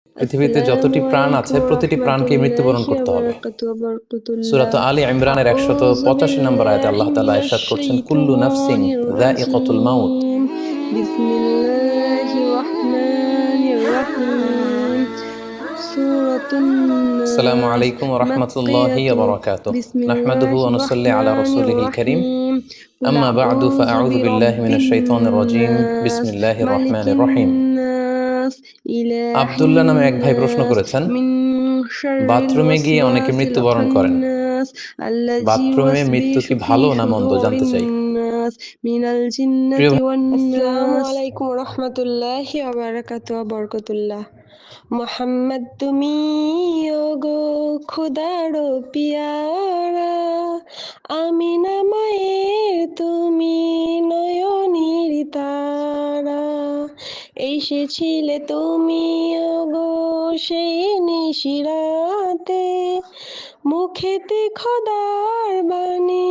পৃথিবীতে যতটি প্রাণ আছে প্রতিটি প্রাণকে মৃত্যুবরণ করতে হবে। সূরা আলে ইমরানের 185 নম্বর আয়াতে আল্লাহ তাআলা ইরশাদ করছেন, কুল্লু নাফসিন যায়িকাতুল মাউত। বিসমিল্লাহির রহমানির রহিম। আসসালামু আলাইকুম ওয়া রাহমাতুল্লাহি ওয়া বারাকাতুহু। নাহমাদুহু ওয়া নুসাল্লি আলা রাসূলিহিল কারীম। আম্মা বা'দু ফাআউযু বিল্লাহি মিনাশ শাইতানির রাজীম। বিসমিল্লাহির রহমানির রহিম। আব্দুল্লাহ নামে এক ভাই প্রশ্ন করেছেন, বাথরুমে গিয়ে অনেকে মৃত্যুবরণ করেন। বাথরুমে মৃত্যু কি ভালো না মন্দ জানতে চাই। প্রিয় ভাই, আসসালামু আলাইকুম রহমতুল্লাহি ওয়া বারাকাতুহু ওয়া বরকতুল্লাহ। মোহাম্মদ তুমি ওগো খুদার পিয়ারা, আমিনা মায়ের তুমি নয়নের তারা, এসেছিলে তুমি ওগো সেই নিশিরাতে, মুখেতে খোদার বাণী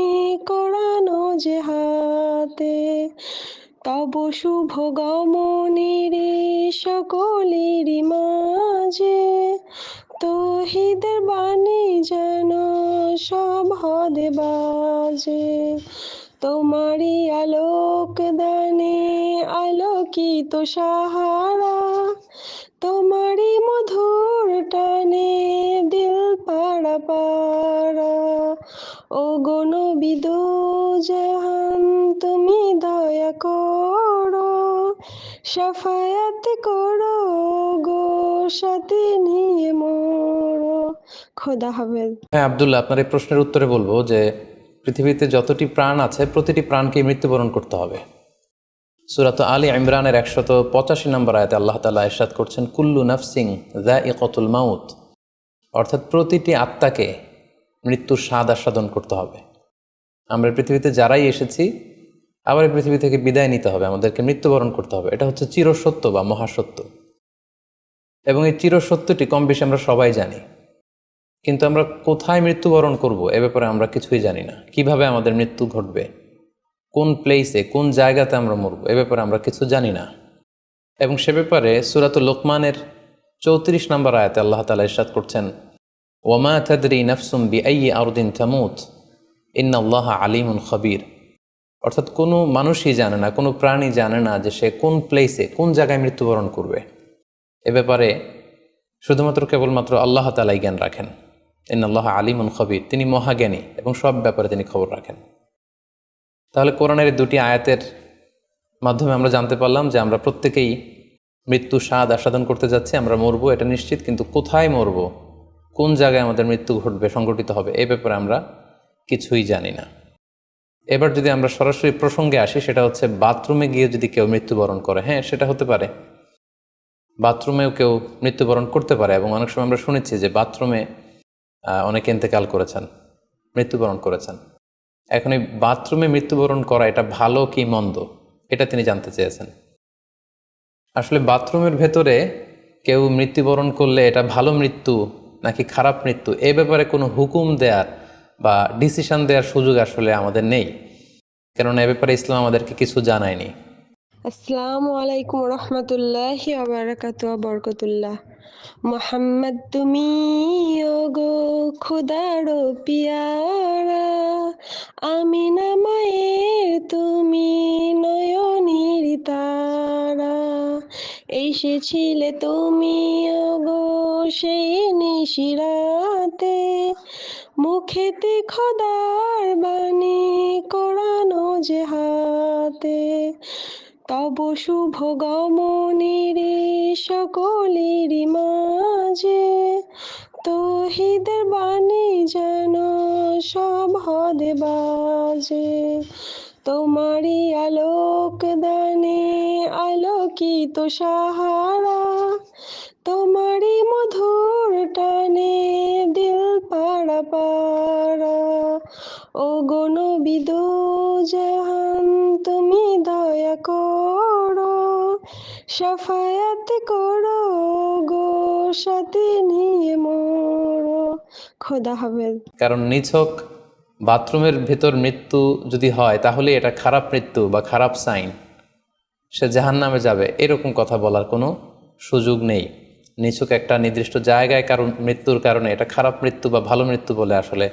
কোরআন যে হাতে, তব শুভ গমনের সকলের মাঝে, তৌহিদের বাণী যেন সব হদে বাজে, তোমারই আলোক দানে আলোকিত সাহারা, তোমারই মধুর টানে দিল পাড়া পাড়া, ও গো নবী দো জাহান তুমি দয়া করো, শাফায়াত করো গো সাথে নিয়ে মোরো। খোদা হাফেজ। হ্যাঁ আব্দুল্লাহ, আপনার এই প্রশ্নের উত্তরে বলবো যে পৃথিবীতে যতটি প্রাণ আছে প্রতিটি প্রাণকে মৃত্যুবরণ করতে হবে। সূরা আলে ইমরানের 185 নম্বর আয়াতে আল্লাহ তাআলা ইরশাদ করছেন, কুল্লু নাফসিন যায়িকাতুল মাউত। অর্থাৎ প্রতিটি আত্মাকে মৃত্যুর স্বাদ আস্বাদন করতে হবে। আমরা পৃথিবীতে যারাই এসেছি আবার এই পৃথিবী থেকে বিদায় নিতে হবে, আমাদেরকে মৃত্যুবরণ করতে হবে। এটা হচ্ছে চিরসত্য বা মহাসত্য, এবং এই চিরসত্যটি কম বেশি আমরা সবাই জানি। কিন্তু আমরা কোথায় মৃত্যুবরণ করব এ ব্যাপারে আমরা কিছুই জানি না। কিভাবে আমাদের মৃত্যু ঘটবে, কোন প্লেসে কোন জায়গাতে আমরা মরব এ ব্যাপারে আমরা কিছু জানি না। এবং সে ব্যাপারে সূরাতুল লোকমানের 34 নম্বর আয়াতে আল্লাহ তাআলা ইরশাদ করছেন, ওয়ামা তাদরি নাফসুম বিআইয়ি আরদিন তামুত ইন্নাল্লাহা আলিমুন খবীর। অর্থাৎ কোনো মানুষই জানে না, কোনো প্রাণী জানে না যে সে কোন প্লেসে কোন জায়গায় মৃত্যুবরণ করবে। এ ব্যাপারে শুধুমাত্র কেবলমাত্র আল্লাহ তাআলাই জ্ঞান রাখেন। ইন্নাল্লাহা আলিমুন খবীর, তিনি মহাজ্ঞানী এবং সব ব্যাপারে তিনি খবর রাখেন। তাহলে কোরআনের এই দুটি আয়াতের মাধ্যমে আমরা জানতে পারলাম যে আমরা প্রত্যেকেই মৃত্যু স্বাদ আস্বাদন করতে যাচ্ছি। আমরা মরবো এটা নিশ্চিত, কিন্তু কোথায় মরব, কোন জায়গায় আমাদের মৃত্যু ঘটবে, সংঘটিত হবে, এই ব্যাপারে আমরা কিছুই জানি না। এবার যদি আমরা সরাসরি প্রসঙ্গে আসি, সেটা হচ্ছে বাথরুমে গিয়ে যদি কেউ মৃত্যুবরণ করে, হ্যাঁ সেটা হতে পারে। বাথরুমেও কেউ মৃত্যুবরণ করতে পারে, এবং অনেক সময় আমরা শুনেছি যে বাথরুমে অনেকে ইন্তেকাল করেছেন, মৃত্যুবরণ করেছেন। এখন এই বাথরুমে মৃত্যুবরণ করা এটা ভালো কি মন্দ, এটা তিনি জানতে চেয়েছেন। আসলে বাথরুমের ভেতরে কেউ মৃত্যুবরণ করলে এটা ভালো মৃত্যু নাকি খারাপ মৃত্যু, এ ব্যাপারে কোনো হুকুম দেওয়ার বা ডিসিশন দেওয়ার সুযোগ আসলে আমাদের নেই, কারণ এ ব্যাপারে ইসলাম আমাদেরকে কিছু জানায়নি। আসসালামু আলাইকুম রহমতুল্লাহি ওয়া বারাকাতুহু ওয়া বরকতুল্লাহ। মোহাম্মদ তুমি ওগো খুদার পিয়ারা, আমিনা মায়ের তুমি নয়নের তারা, এসেছিলে তুমি ওগো সেই নিশিরাতে, মুখেতে খোদার বাণী কোরআন যে হাতে, তব শুভ গমনের সকলের মাঝে, তৌহিদের বাণী যেন সব হদে বাজে, তোমারই আলোক দানে আলোকিত সাহারা, তোমারই মধুর টানে দিল পাড়া পাড়া, ও গো নবী দো জাহান তুমি দয়া করো, শাফায়াত করো গো সাথে নিয়ে মোরো। খোদা হাফেজ। কারণ নিছক বাথরুমের ভেতর মৃত্যু যদি হয় তাহলে এটা খারাপ মৃত্যু বা খারাপ সাইন, সে জাহান্নামে যাবে এরকম কথা বলার কোনো সুযোগ নেই। নিছক একটা নির্দিষ্ট জায়গায় কারণ মৃত্যুর কারণে এটা খারাপ মৃত্যু বা ভালো মৃত্যু বলে আসলে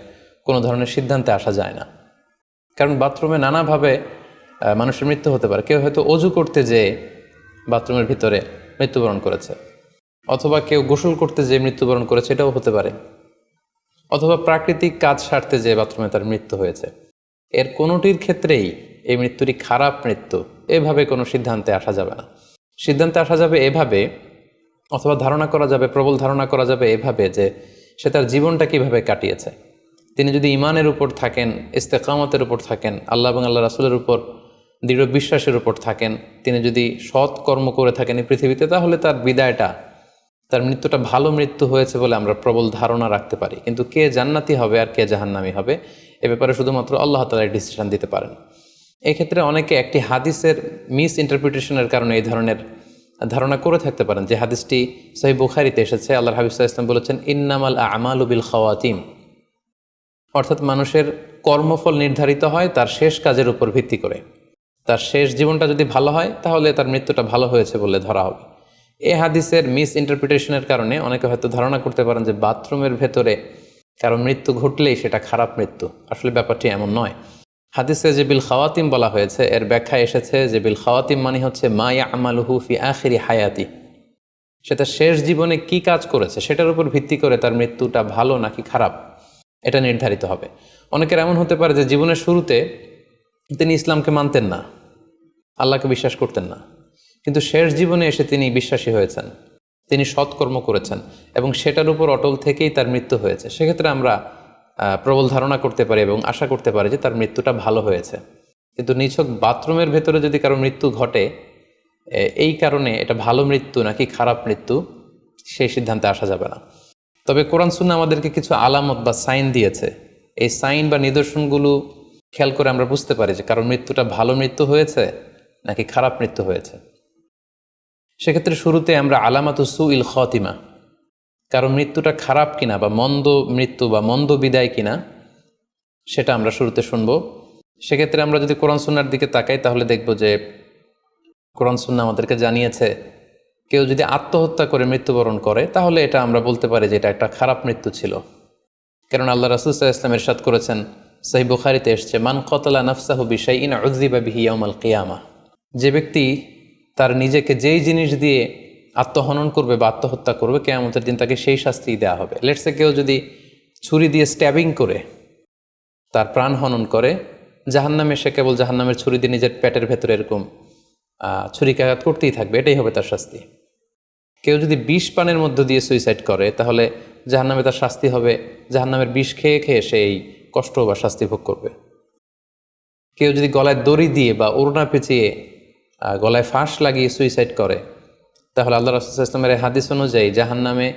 কোনো ধরনের সিদ্ধান্তে আসা যায় না। কারণ বাথরুমে নানাভাবে মানুষের মৃত্যু হতে পারে। কেউ হয়তো অজু করতে যেয়ে বাথরুমের ভিতরে মৃত্যুবরণ করেছে, অথবা কেউ গোসল করতে যেয়ে মৃত্যুবরণ করেছে, এটাও হতে পারে, অথবা প্রাকৃতিক কাজ সারতে যেয়ে বাথরুমে তার মৃত্যু হয়েছে। এর কোনোটির ক্ষেত্রেই এই মৃত্যুটি খারাপ মৃত্যু এভাবে কোনো সিদ্ধান্তে আসা যাবে না। সিদ্ধান্তে আসা যাবে এভাবে, অথবা ধারণা করা যাবে, প্রবল ধারণা করা যাবে এভাবে যে সে তার জীবনটা কিভাবে কাটিয়েছে। তিনি যদি ইমানের উপর থাকেন, ইস্তেকামতের উপর থাকেন, আল্লাহ এবং আল্লাহ রাসূলের উপর দৃঢ় বিশ্বাসের উপর থাকেন, তিনি যদি সৎ কর্ম করে থাকেন এই পৃথিবীতে, তাহলে তার বিদায়টা, তার মৃত্যুটা ভালো মৃত্যু হয়েছে বলে আমরা প্রবল ধারণা রাখতে পারি। কিন্তু কে জান্নাতি হবে আর কে জাহান্নামী হবে এ ব্যাপারে শুধুমাত্র আল্লাহ তাআলা ডিসিশন দিতে পারেন। এক্ষেত্রে অনেকে একটি হাদিসের মিস ইন্টারপ্রিটেশনের কারণে এই ধরনের ধারণা করে থাকতে পারেন যে হাদিসটি সহিহ বুখারীতে এসেছে। আল্লাহর হাবিব সাল্লাল্লাহু আলাইহি ওয়াসাল্লাম বলেছেন, ইন্নামাল আমালু বিল খাওয়াতিম, অর্থাৎ মানুষের কর্মফল নির্ধারিত হয় তার শেষ কাজের উপর ভিত্তি করে। তার শেষ জীবনটা যদি ভালো হয় তাহলে তার মৃত্যুটা ভালো হয়েছে বলে ধরা হবে। এই হাদিসের মিস ইন্টারপ্রিটেশনের কারণে অনেকে হয়তো ধারণা করতে পারেন যে বাথরুমের ভেতরে কারো মৃত্যু ঘটলেই সেটা খারাপ মৃত্যু। আসলে ব্যাপারটি এমন নয়। হাদিসে যে বিল খাওয়াতিম বলা হয়েছে এর ব্যাখ্যা এসেছে যে বিল খাওয়াতিম মানে হচ্ছে মা ইয়ামালুহু ফি আখিরি হায়াতি, সেটা শেষ জীবনে কি কাজ করেছে সেটার উপর ভিত্তি করে তার মৃত্যুটা ভালো নাকি খারাপ এটা নির্ধারিত হবে। অনেকের এমন হতে পারে যে জীবনের শুরুতে তিনি ইসলামকে মানতেন না, আল্লাহকে বিশ্বাস করতেন না, কিন্তু শেষ জীবনে এসে তিনি বিশ্বাসী হয়েছেন, তিনি সৎকর্ম করেছেন এবং সেটার উপর অটল থেকেই তার মৃত্যু হয়েছে। সেক্ষেত্রে আমরা প্রবল ধারণা করতে পারি এবং আশা করতে পারি যে তার মৃত্যুটা ভালো হয়েছে। কিন্তু নিছক বাথরুমের ভেতরে যদি কারো মৃত্যু ঘটে এই কারণে এটা ভালো মৃত্যু নাকি খারাপ মৃত্যু সেই সিদ্ধান্তে আসা যাবে না। তবে কোরআন সুন্নাহ আমাদেরকে কিছু আলামত বা সাইন দিয়েছে। এই সাইন বা নিদর্শনগুলো খেয়াল করে আমরা বুঝতে পারি যে কারো মৃত্যুটা ভালো মৃত্যু হয়েছে নাকি খারাপ মৃত্যু হয়েছে। সেক্ষেত্রে শুরুতে আমরা আলামাতু সুইল খাতিমা, কারো মৃত্যুটা খারাপ কিনা বা মন্দ মৃত্যু বা মন্দ বিদায় কিনা সেটা আমরা শুরুতে শুনবো। সেক্ষেত্রে আমরা যদি কোরআন সুন্নাহর দিকে তাকাই তাহলে দেখব যে কোরআন সুন্নাহ আমাদেরকে জানিয়েছে কেউ যদি আত্মহত্যা করে মৃত্যুবরণ করে তাহলে এটা আমরা বলতে পারি যে এটা একটা খারাপ মৃত্যু ছিল। কারণ আল্লাহ রাসূল সাল্লাল্লাহু আলাইহি ওয়াসাল্লাম ইরশাদ করেছেন, সহিহ বুখারীতে এসেছে, মান কাতালা নাফসাহু বিশাইইন উযযিবা বিহি ইয়াউমাল কিয়ামাহ, যে ব্যক্তি তার নিজেকে যেই জিনিস দিয়ে আত্মহনন করবে বা আত্মহত্যা করবে কিয়ামতের দিন তাকে সেই শাস্তি দেওয়া হবে। লেটসে কেউ যদি ছুরি দিয়ে স্ট্যাবিং করে তার প্রাণ হনন করে, জাহান্নামে সে কেবল জাহান্নামের ছুরি দিয়ে নিজের পেটের ভেতরে এরকম ছুরিকাঘাত করতেই থাকবে, এটাই হবে তার শাস্তি। কেউ যদি বিষ পানের মধ্য দিয়ে সুইসাইড করে তাহলে জাহান্নামে তার শাস্তি হবে জাহান্নামের বিষ খেয়ে খেয়ে সেই কষ্ট বা শাস্তি ভোগ করবে। কেউ যদি গলায় দড়ি দিয়ে বা ওড়না পেঁচিয়ে গলায় ফাঁস লাগিয়ে সুইসাইড করে তাহলে আল্লাহ রাসূল সাল্লাল্লাহু আলাইহি ওয়াসাল্লামের হাদিস অনুযায়ী জাহান্নামে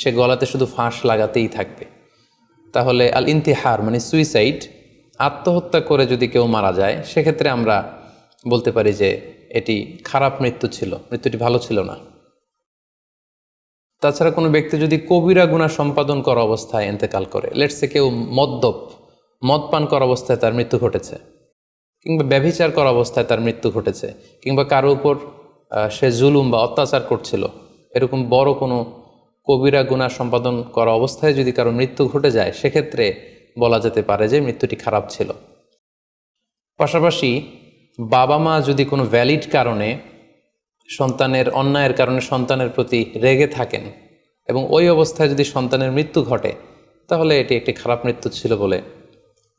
সে গলাতে শুধু ফাঁস লাগাতেই থাকবে। তাহলে আল ইন্তিহার মানে সুইসাইড, আত্মহত্যা করে যদি কেউ মারা যায় সেক্ষেত্রে আমরা বলতে পারি যে এটি খারাপ মৃত্যু ছিল, মৃত্যুটি ভালো ছিল না। তাছাড়া কোনো ব্যক্তি যদি কবিরা গুনাহ সম্পাদন করা অবস্থায় ইন্তেকাল করে, লেটসে কেউ মদ পান করা অবস্থায় তার মৃত্যু ঘটেছে, কিংবা ব্যভিচার করা অবস্থায় তার মৃত্যু ঘটেছে, কিংবা কারো উপর সে জুলুম বা অত্যাচার করছিল, এরকম বড় কোনো কবিরা গুনাহ সম্পাদন করা অবস্থায় যদি কারো মৃত্যু ঘটে যায় সেক্ষেত্রে বলা যেতে পারে যে মৃত্যুটি খারাপ ছিল। পাশাপাশি বাবা মা যদি কোনো ভ্যালিড কারণে সন্তানের অন্যায়ের কারণে সন্তানের প্রতি রেগে থাকেন এবং ওই অবস্থায় যদি সন্তানের মৃত্যু ঘটে তাহলে এটি একটি খারাপ মৃত্যু ছিল বলে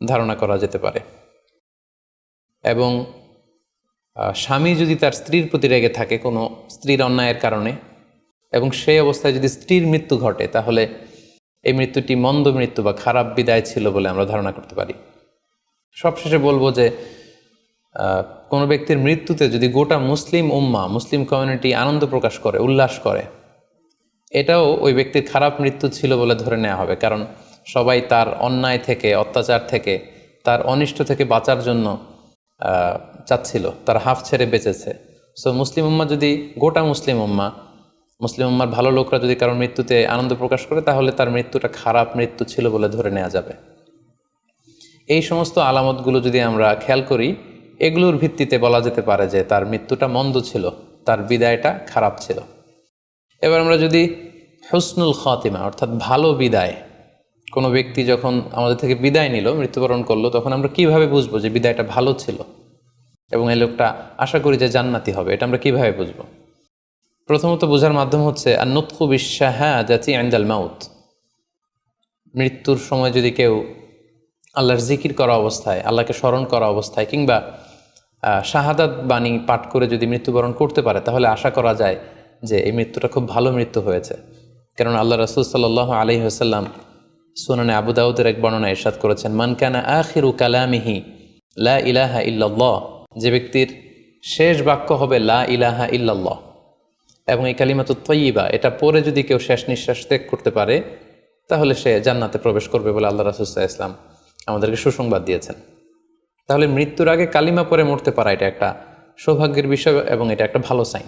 ধারণা করা যেতে পারে। এবং স্বামী যদি তার স্ত্রীর প্রতি রেগে থাকে কোনো স্ত্রীর অন্যায়ের কারণে এবং সেই অবস্থায় যদি স্ত্রীর মৃত্যু ঘটে তাহলে এই মৃত্যুটি মন্দ মৃত্যু বা খারাপ বিদায় ছিল বলে আমরা ধারণা করতে পারি। সবশেষে বলবো যে কোনো ব্যক্তির মৃত্যুতে যদি গোটা মুসলিম উম্মাহ, মুসলিম কমিউনিটি আনন্দ প্রকাশ করে, উল্লাস করে, এটাও ওই ব্যক্তির খারাপ মৃত্যু ছিল বলে ধরে নেওয়া হবে। কারণ সবাই তার অন্যায় থেকে, অত্যাচার থেকে, তার অনিষ্ট থেকে বাঁচার জন্য চাচ্ছিল, তার হাফ ছেড়ে বেঁচেছে। সো মুসলিম উম্মাহ যদি, গোটা মুসলিম উম্মার ভালো লোকরা যদি কারোর মৃত্যুতে আনন্দ প্রকাশ করে তাহলে তার মৃত্যুটা খারাপ মৃত্যু ছিল বলে ধরে নেওয়া যাবে। এই সমস্ত আলামতগুলো যদি আমরা খেয়াল করি এগুলোর ভিত্তিতে বলা যেতে পারে যে তার মৃত্যুটা মন্দ ছিল, তার বিদায়টা খারাপ ছিল। এবার আমরা যদি হুসনুল খাতিমা অর্থাৎ ভালো বিদায়। কোনো ব্যক্তি যখন আমাদের থেকে বিদায় নিল, মৃত্যুবরণ করলো, তখন আমরা কিভাবে বুঝবো যে বিদায়টা ভালো ছিল এবং এই লোকটা আশা করি যে জান্নাতি হবে? এটা আমরা কিভাবে বুঝবো? প্রথমত বোঝার মাধ্যম হচ্ছে আন-নুতকু বিশ-শাহাদাতি ইনদাল মাউত। মৃত্যুর সময় যদি কেউ আল্লাহর জিকির করা অবস্থায়, আল্লাহকে স্মরণ করা অবস্থায় কিংবা শাহাদাত বাণী পাঠ করে যদি মৃত্যুবরণ করতে পারে, তাহলে আশা করা যায় যে এই মৃত্যুটা খুব ভালো মৃত্যু হয়েছে। কারণ আল্লাহ রাসূল সাল্লাল্লাহু আলাইহি ওয়াসাল্লাম সুনানে আবু দাউদের এক বর্ণনায় ইরশাদ করেছেন, মান কানা আখিরু কালামিহি লা ইলাহা ইল্লাল্লাহ, যে ব্যক্তির শেষ বাক্য হবে লা ইলাহা ইল্লাল্লাহ এবং এই কালিমাতুত তাইয়্যিবা, এটা পরে যদি কেউ শেষ নিঃশ্বাস ত্যাগ করতে পারে তাহলে সে জান্নাতে প্রবেশ করবে বলে আল্লাহ রাসূল সাল্লাল্লাহু আলাইহি ওয়াসাল্লাম আমাদেরকে সুসংবাদ দিয়েছেন। তাহলে মৃত্যুর আগে কালিমা পরে মরতে পারা এটা একটা সৌভাগ্যের বিষয় এবং এটা একটা ভালো সাইন।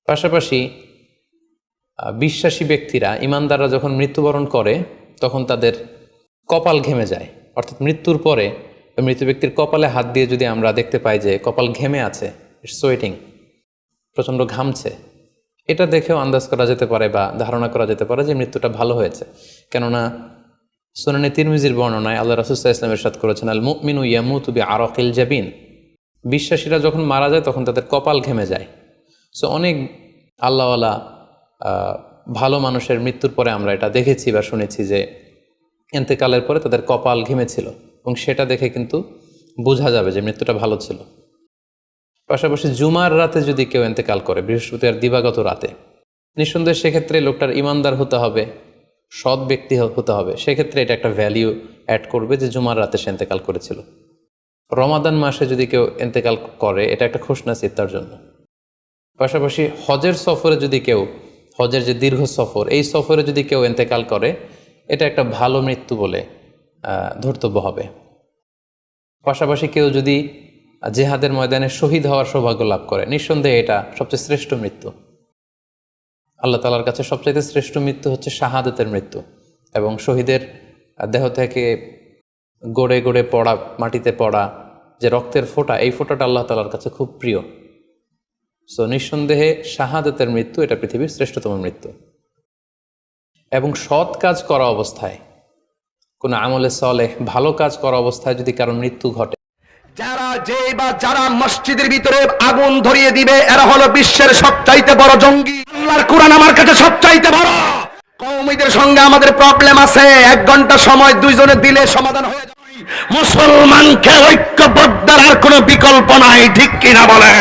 পাশাপাশি বিশ্বাসী ব্যক্তিরা, ইমানদাররা যখন মৃত্যুবরণ করে তখন তাদের কপাল ঘেমে যায়। অর্থাৎ মৃত্যুর পরে মৃত ব্যক্তির কপালে হাত দিয়ে যদি আমরা দেখতে পাই যে কপাল ঘেমে আছে, ইটস সোয়েটিং, প্রচণ্ড ঘামছে, এটা দেখেও আন্দাজ করা যেতে পারে বা ধারণা করা যেতে পারে যে মৃত্যুটা ভালো হয়েছে। কেননা সুনানে তিরমিজির বর্ণনায় আল্লাহ রাসূল সাল্লাল্লাহু আলাইহি ওয়াসাল্লাম ইরশাদ করেছেন, আল মুমিনু ইয়ামুতু বিআরাকিল জাবিন, বিশ্বাসীরা যখন মারা যায় তখন তাদের কপাল ঘেমে যায়। সো অনেক আল্লাহওয়ালা ভালো মানুষের মৃত্যুর পরে আমরা এটা দেখেছি বা শুনেছি যে ইন্তেকালের পরে তাদের কপাল ঘেমেছিল এবং সেটা দেখে কিন্তু বোঝা যাবে যে মৃত্যুটা ভালো ছিল। পাশাপাশি জুমার রাতে যদি কেউ ইন্তেকাল করে, বৃহস্পতিবার দিবাগত রাতে, নিঃসন্দেহে সেক্ষেত্রে লোকটার ইমানদার হতে হবে, সৎ ব্যক্তি হতে হবে। সেক্ষেত্রে এটা একটা ভ্যালিউ অ্যাড করবে যে জুমার রাতে সে ইন্তেকাল করেছিল। রমাদান মাসে যদি কেউ ইন্তেকাল করে, এটা একটা খুশনসিব তার জন্য। পাশাপাশি হজের সফরে যদি কেউ, হজের যে দীর্ঘ সফর, এই সফরে যদি কেউ ইন্তেকাল করে, এটা একটা ভালো মৃত্যু বলে ধর্তব্য হবে। পাশাপাশি কেউ যদি জেহাদের ময়দানে শহীদ হওয়ার সৌভাগ্য লাভ করে, নিঃসন্দেহে এটা সবচেয়ে শ্রেষ্ঠ মৃত্যু। আল্লাহ তাআলার কাছে সবচাইতে শ্রেষ্ঠ মৃত্যু হচ্ছে শাহাদাতের মৃত্যু, এবং শহীদের দেহ থেকে গড়ে গড়ে পড়া, মাটিতে পড়া যে রক্তের ফোঁটা, এই ফোঁটাটা আল্লাহ তাআলার কাছে খুব প্রিয়। সো নিঃসন্দেহে শাহাদাতের মৃত্যু এটা পৃথিবীর শ্রেষ্ঠতম মৃত্যু। এবং সৎ কাজ করা অবস্থায়, কোনো আমলে সলেহ ভালো কাজ করা অবস্থায় যদি কারো মৃত্যু ঘটে, যারা মসজিদের ভিতরে আগুন ধরিয়ে দিবে, এরা হলো বিশ্বের সবচাইতে বড় জঙ্গি। আল্লাহর কোরআন আমার কাছে সবচাইতে বড়। কওমীদের সঙ্গে আমাদের প্রবলেম আছে, 1 ঘন্টা সময় দুইজনে দিলে সমাধান হয়ে যাবে। মুসলমানকে ঐক্যবদ্ধের আর কোনো বিকল্প নাই, ঠিক কিনা বলে?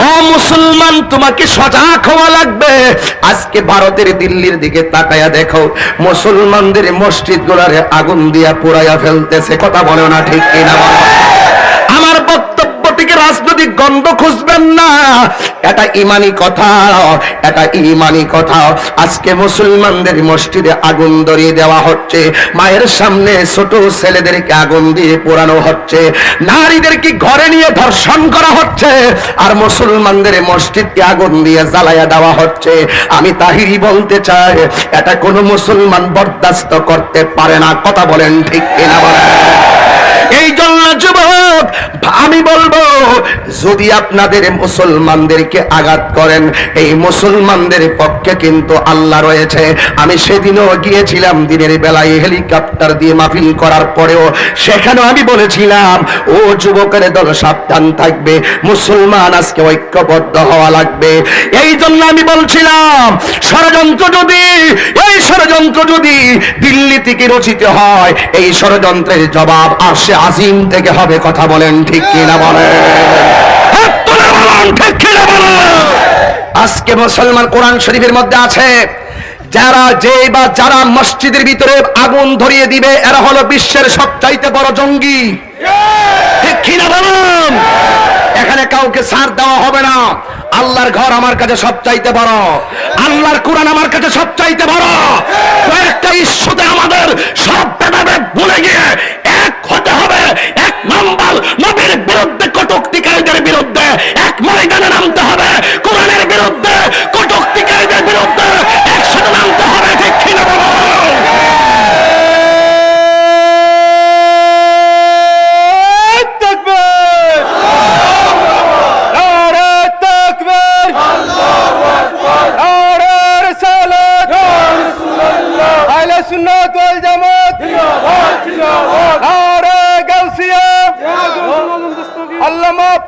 ও মুসলমান, তোমাকে সজাগ হওয়া লাগবে। আজকে ভারতের দিল্লির দিকে তাকায়া দেখো, মুসলমানদের মসজিদ গুলারে আগুন দিয়া পুড়াইয়া ফেলতেছে। কথা বলো না, ঠিক কিনা বলো? আমার বক্তব্য থেকে রাজনৈতিক গন্ধ খুঁজবেন না, এটা ইমানি কথা, এটা ইমানি কথা। আজকে মুসলমানদের মসজিদে আগুন ধরিয়ে দেওয়া হচ্ছে, মায়ের সামনে ছোট ছেলেদেরকে আগুন দিয়ে পোড়ানো হচ্ছে, নারীদেরকে ঘরে নিয়ে ধর্ষণ করা হচ্ছে, আর মুসলমানদের মসজিদকে আগুন দিয়ে জ্বালায়া দেওয়া হচ্ছে। আমি তাহিরি বলতে চাই, এটা কোনো মুসলমান বরদাস্ত করতে পারে না। কথা বলেন, ঠিক কিনা বলেন? এই জন্য যুবক আমি বলবো, যদি আপনাদের মুসলমানদেরকে আঘাত করেন, এই মুসলমানদের পক্ষে কিন্তু আল্লাহ রয়েছে। আমি সেদিনও গিয়েছিলাম দিনের বেলায় হেলিকপ্টার দিয়ে মাহফিল করার পরেও, সেখানেও আমি বলেছিলাম, ও যুবকের দল সাবধান থাকবে, মুসলমান আজকে ঐক্যবদ্ধ হওয়া লাগবে। এই জন্য আমি বলছিলাম, এই ষড়যন্ত্র যদি দিল্লি থেকে রচিত হয়, এই ষড়যন্ত্রের জবাব আরশে আজিম থেকে হবে। কথা বলেন, ঠিক কিনা বলেন? আজকে মুসলমান কোরআন শরীফের মধ্যে আছে, যারা মসজিদের ভিতরে আগুন ধরিয়ে দিবে, এরা হলো বিশ্বের সবচাইতে বড় জঙ্গি। ঠিক কিনা বলুন? এখানে কাউকে ছাড় দেওয়া হবে না। আল্লাহর ঘর আমার কাছে সবচাইতে বড়, আল্লাহর কোরআন আমার কাছে সবচাইতে বড়। কয়েকটা ইস্যুতে আমাদের সব ভেদাভেদ ভুলে গিয়ে এক হতে হবে। 1 নম্বর, নবীর বিরুদ্ধে কটূক্তিকারীদের বিরুদ্ধে এক ময়দানে নামতে হবে, কোরআনের বিরুদ্ধে কটূক্তিকারীদের বিরুদ্ধে একসাথে নামতে হবে। ঠিক কিনা বলো?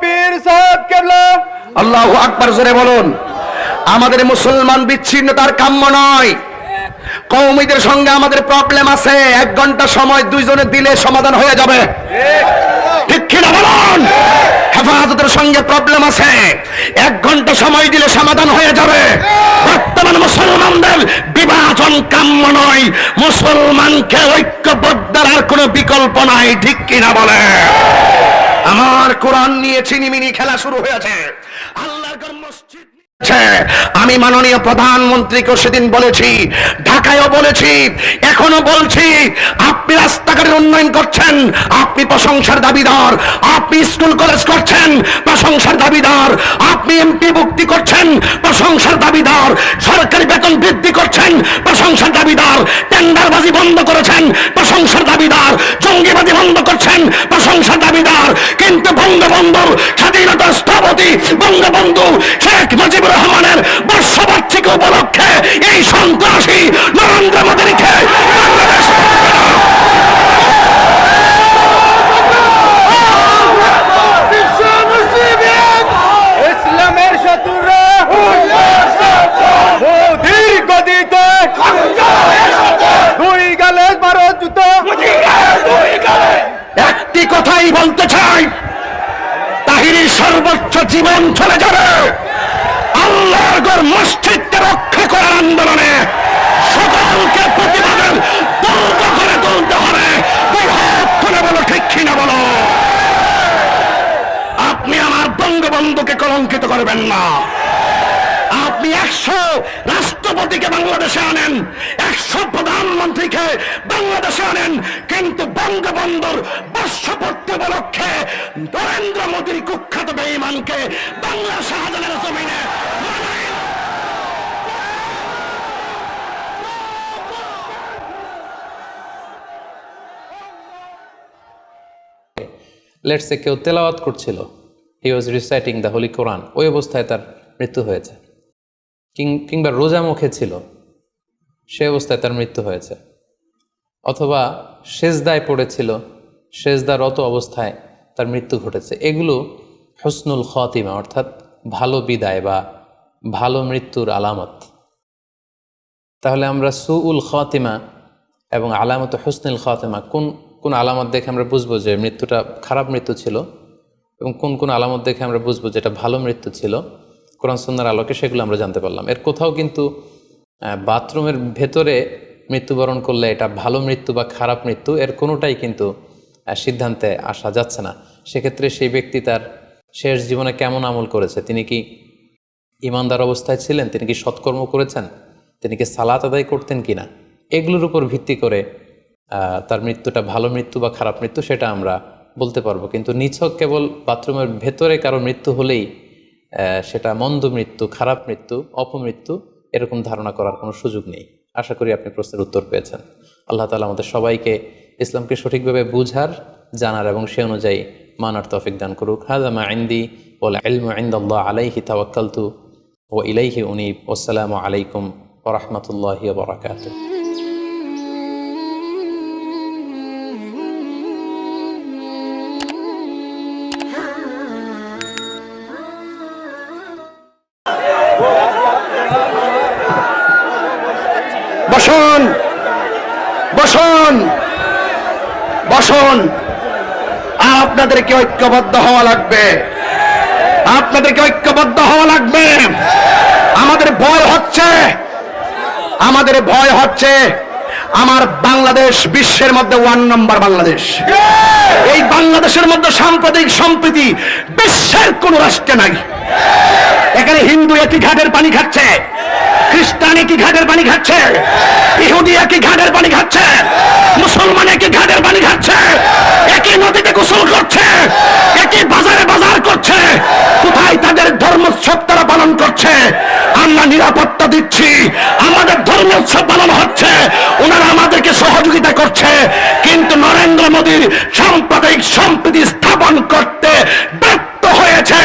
পীর সাহেব কেবলা। আল্লাহু আকবার জোরে বলুন। আমাদের মুসলমান বিচ্ছিন্নতার কাম্য নয়। কওমীদের সঙ্গে আমাদের প্রবলেম আছে, 1 ঘন্টা সময় দুইজনে দিলে সমাধান হয়ে যাবে, ঠিক কিনা বলুন? হেফাজতের সঙ্গে প্রবলেম আছে, 1 ঘন্টা সময় দিলে সমাধান হয়ে যাবে। বর্তমান মুসলমানদের বিভাজন কাম্য নয়, মুসলমানকে ঐক্যবদ্ধের আর কোনো বিকল্প নাই, ঠিক কিনা বলে? আমার কোরআন নিয়ে চিনিমিনি খেলা শুরু হয়েছে। আল্লাহর ঘর মসজিদ। আমি মাননীয় প্রধানমন্ত্রীকে সেদিন বলেছি, ঢাকায়ও বলেছি, এখনো বলছি, আপনি রাস্তাঘাটের উন্নয়ন করছেন, আপনি প্রশংসার দাবিদার। আপনি স্কুল কলেজ করছেন, প্রশংসার দাবিদার। আপনি এমপি মুক্তি করছেন, প্রশংসার দাবিদার। সরকারি বেতন বৃদ্ধি করছেন, প্রশংসার দাবিদার। টেন্ডারবাজি বন্ধ করেছেন, প্রশংসার দাবিদার। জঙ্গিবাজি বন্ধ করছেন, প্রশংসার দাবিদার। কিন্তু বঙ্গবন্ধুর স্বাধীনতার স্থপতি বঙ্গবন্ধু শেখ মুজিবুর রহমানের বর্ষবার্ষিকী উপলক্ষে এই সন্ত্রাসী নরেন্দ্র মোদীকে বাংলাদেশ ইসলামের শত্রুরা মোদির গদিতে দুই গালে মারো জুতো। একটি কথাই বলতে চাই, তাহিরির সর্বোচ্চ জীবন চলে যাবে। আল্লাহর ঘর মসজিদকে রক্ষা করার আন্দোলনে সকলকে প্রতিবাদের দুর্গ করে তুলতে হবে। বৃহৎ করে বলো, ঠিক কিনা বলো? আপনি আমার বঙ্গবন্ধুকে কলঙ্কিত করবেন না। আপনি 100 রাষ্ট্রপতিকে বাংলাদেশে আনেন, 100 প্রধানমন্ত্রীকে বাংলাদেশে আনেন, কিন্তু বঙ্গবন্ধুর বর্ষপূর্তি উপলক্ষে নরেন্দ্র মোদীর কুখ্যাত বেঈমানকে বাংলা শাহজাহানের জমিনে লেটস সে কেউ তেলাওয়াত করছিল, হি ওয়াজ রিসাইটিং দ্য হোলি কোরআন, ওই অবস্থায় তার মৃত্যু হয়েছে। কিংবা রোজা মুখে ছিল, সে অবস্থায় তার মৃত্যু হয়েছে। অথবা সেজদায় পড়েছিল, সেজদারত অবস্থায় তার মৃত্যু ঘটেছে। এগুলো হুসনুল খাতিমা, অর্থাৎ ভালো বিদায় বা ভালো মৃত্যুর আলামত। তাহলে আমরা সুউল খাতিমা এবং আলামত হুসনুল খাতিমা কোন কোন আলামত দেখে আমরা বুঝবো যে মৃত্যুটা খারাপ মৃত্যু ছিল, এবং কোন কোন আলামত দেখে আমরা বুঝবো যে এটা ভালো মৃত্যু ছিল, কোরআন সুন্নাহর আলোকে সেগুলো আমরা জানতে পারলাম। এর কোথাও কিন্তু বাথরুমের ভেতরে মৃত্যুবরণ করলে এটা ভালো মৃত্যু বা খারাপ মৃত্যু, এর কোনোটাই কিন্তু সিদ্ধান্তে আসা যাচ্ছে না। সেক্ষেত্রে সেই ব্যক্তি তার শেষ জীবনে কেমন আমল করেছে, তিনি কি ইমানদার অবস্থায় ছিলেন, তিনি কি সৎকর্ম করেছেন, তিনি কি সালাত আদায় করতেন কিনা, এগুলোর উপর ভিত্তি করে তার মৃত্যুটা ভালো মৃত্যু বা খারাপ মৃত্যু সেটা আমরা বলতে পারবো। কিন্তু নিছক কেবল বাথরুমের ভেতরে কারো মৃত্যু হলেই সেটা মন্দ মৃত্যু, খারাপ মৃত্যু, অপমৃত্যু, এরকম ধারণা করার কোনো সুযোগ নেই। আশা করি আপনি প্রশ্নের উত্তর পেয়েছেন। আল্লাহ তাআলা আমাদের সবাইকে ইসলামকে সঠিকভাবে বুঝার, জানার এবং সে অনুযায়ী মানার তৌফিক দান করুক। হাযা মা ইনদি ওয়াল ইলমু ইনদাল্লাহ আলাইহি তাওয়াক্কালতু ওয়া ইলাইহি উনীব। ওয়াসসালামু আলাইকুম ওয়া রাহমাতুল্লাহি ওয়া বারাকাতুহু। বসুন, বসুন, বসুন। আপনাদেরকে ঐক্যবদ্ধ হওয়া লাগবে, আপনাদেরকে ঐক্যবদ্ধ হওয়া লাগবে। আমাদের ভয় হচ্ছে, আমাদের ভয় হচ্ছে আমার বাংলাদেশ বিশ্বের মধ্যে 1 নম্বর বাংলাদেশ। এই বাংলাদেশের মধ্যে সাম্প্রদায়িক সম্প্রীতি বিশ্বের কোন রাষ্ট্রে নাই। এখানে হিন্দু একই ঘাটের পানি খাচ্ছে, খ্রিস্টান একই ঘাটের পানি খাচ্ছে, ইহুদি একই ঘাটের পানি খাচ্ছে, মুসলমান একই ঘাটের পানি খাচ্ছে, একই নদীতে গোসল করছে, একই বাজারে বাজার করছে। কোথায় তাদের ধর্মোৎসব তারা পালন করছে? আমরা নিরাপত্তা দিচ্ছি, আমাদের ধর্মোৎসব পালন হচ্ছে, ওনারা আমাদেরকে সহযোগিতা করছে। কিন্তু নরেন্দ্র মোদীর সাম্প্রদায়িক সম্প্রীতি স্থাপন করতে ব্যর্থ হয়েছে